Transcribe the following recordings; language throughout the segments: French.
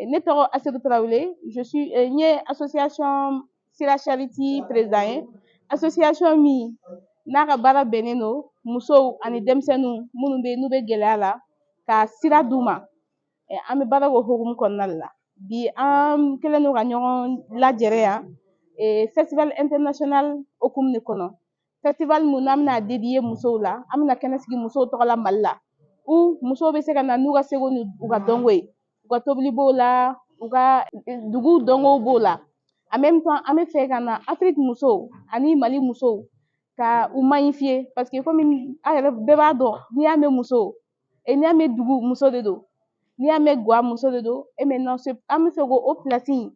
ne tɔgɔ Asetu Tarawele, je suis n ye association Sira Charity président association min n'a ka baara bɛnnen don musow ani denmisɛnninw minnu bɛ n'u bɛ gɛlɛya la ka sira d'u ma. An bɛ baara k'o hukumu kɔnɔna de la. Bi an kɛlen don ka ɲɔgɔn lajɛrɛ yan festival international hukumu de kɔnɔ. Festival mun n'an bɛna dédier musow la, an bɛna kɛnɛ sigi musow tɔgɔ la Mali la. Ou musow bɛ se ka na n'u ka seko ni u ka dɔnko ye. U ka tobili b'o la, u ka dugu dɔnkow b'o la. En même temps, an bɛ fɛ ka na Afrique musow ani Mali musow ka u magnifier parce que komi a yɛrɛ bɛɛ b'a dɔn n'i y'a mɛn muso, n'i y'a mɛn dugu muso de don, n'i y'a mɛn Gwa muso de don, et maintenant an bɛ fɛ k'o place in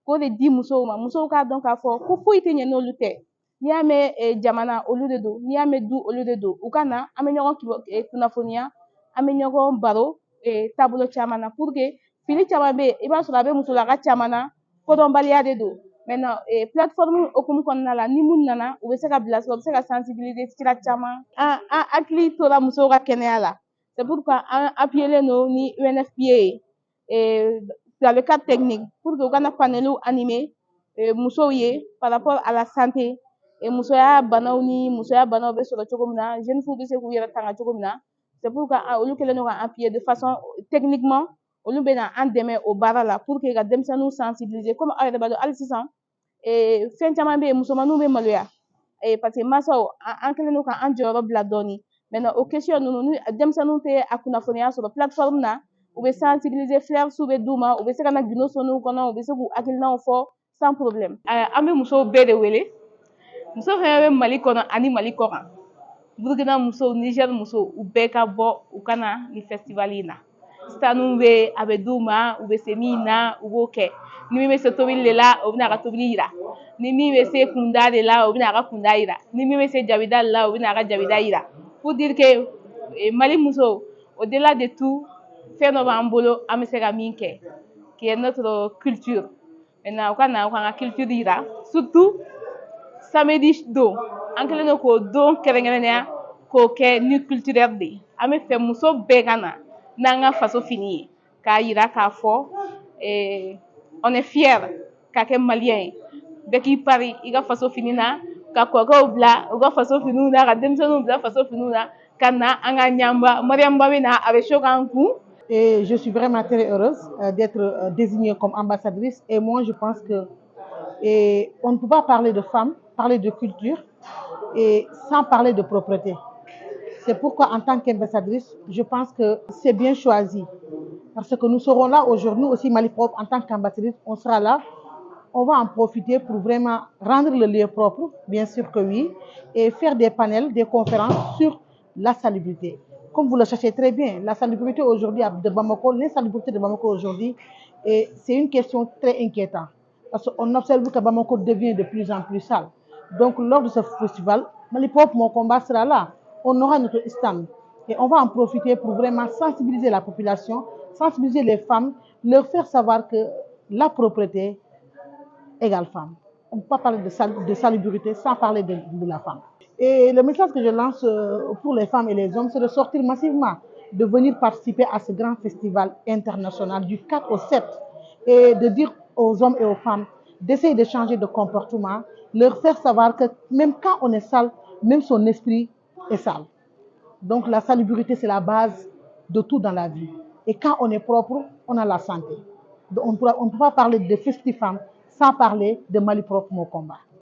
k'o de di musow ma, musow k'a dɔn k'a fɔ ko foyi tɛ ɲɛ n'olu tɛ. N'i y'a mɛn jamana olu de don, n'i y'a mɛn du olu de don, u ka na an bɛ ɲɔgɔn kunnafoniya, an bɛ ɲɔgɔn baro taabolo caman na pour que fili caman bɛ yen i b'a sɔrɔ a bɛ musolaka caman na kodɔnbaliya de don. Maintenant plateforme hukumu kɔnɔna la ni mun nana u bɛ se ka bilasira, u bɛ se ka sensibiliser sira caman. An hakili tora musow ka kɛnɛya la. C'est pourquoi an appuyé don ni UNFPA ye dans le cadre technique pour que u kana panel animer musow ye par rapport à la santé. Musoya banaw ni musoya banaw bɛ sɔrɔ cogo min na, jeune fille bɛ se k'u yɛrɛ tanga cogo min na. C'est pourquoi olu kɛlen don ka appuyer de façon techniquement olu bɛ na an dɛmɛ o baara la pour que ka denmisɛnninw sensibiliser comme aw yɛrɛ b'a dɔn hali sisan fɛn caman bɛ yen musomaninw bɛ maloya parce que mansaw an kɛlen don k'an jɔyɔrɔ bila dɔɔni. Maintenant o question ninnu ni denmisɛnninw tɛ a kunnafoniya sɔrɔ plateforme na u bɛ sensibiliser flyers bɛ d'u ma, u bɛ se ka na gundo sɔnniw kɔnɔ, u bɛ se k'u hakilinaw fɔ sans problème. An bɛ musow bɛɛ de wele, muso fɛn bɛ Mali kɔnɔ ani Mali kɔkan, Burukina musow, Niger musow, u bɛɛ ka bɔ u ka na ni festival in na. Standw bɛ a bɛ d'u ma, u bɛ se min na u b'o kɛ. Ni min bɛ se tobili de la o bɛ n'a ka tobili yira, ni min bɛ se kunda de la o bɛ n'a ka kunda yira, ni min bɛ se jabida de la o bɛ n'a ka jabida yira. Pour dire que Mali musow au-delà de tout fɛn dɔ b'an bolo an bɛ se ka min kɛ qui est notre culture. Maintenant u ka na u k'an ka culture yira surtout samedi don an kɛlen don k'o don kɛrɛnkɛrɛnnenya k'o kɛ nuit culturelle de ye. An bɛ fɛ muso bɛɛ ka na n'an ka faso fini ye k'a yira k'a fɔ on est fier ka kɛ maliyɛn ye. Bɛɛ k'i pari i ka faso fini na, ka kɔrɔkɛw bila u ka faso finiw na, ka denmisɛnninw bila faso finiw na, ka na an ka ɲamba Mariam bɛ na a bɛ chaud k'an kun. Et je suis vraiment très heureuse d'être désignée comme ambassadrice. Et moi, je pense que on ne peut pas parler de femmes, parler de culture, et sans parler de propreté. C'est pourquoi, en tant qu'ambassadrice, je pense que c'est bien choisi. Parce que nous serons là aujourd'hui, nous aussi Mali Propre, en tant qu'ambassadrice, on sera là. On va en profiter pour vraiment rendre le lieu propre, bien sûr que oui, et faire des panels, des conférences sur la salubrité. Comme vous le sachez très bien, la salubrité aujourd'hui de Bamako, l'insalubrité de Bamako aujourd'hui, c'est une question très inquiétante. Parce qu'on observe que Bamako devient de plus en plus sale. Donc, lors de ce festival, Mali Propre, mon combat sera là. On aura notre stand. Et on va en profiter pour vraiment sensibiliser la population, sensibiliser les femmes, leur faire savoir que la propreté égale femme. On ne peut pas parler de salubrité sans parler de la femme. Et le message que je lance pour les femmes et les hommes, c'est de sortir massivement, de venir participer à ce grand festival international du 4 au 7 et de dire aux hommes et aux femmes d'essayer de changer de comportement, leur faire savoir que même quand on est sale, même son esprit est sale. Donc la salubrité, c'est la base de tout dans la vie. Et quand on est propre, on a la santé. Donc, on ne peut pas parler de festifam sans parler de Mali Propre, mon combat.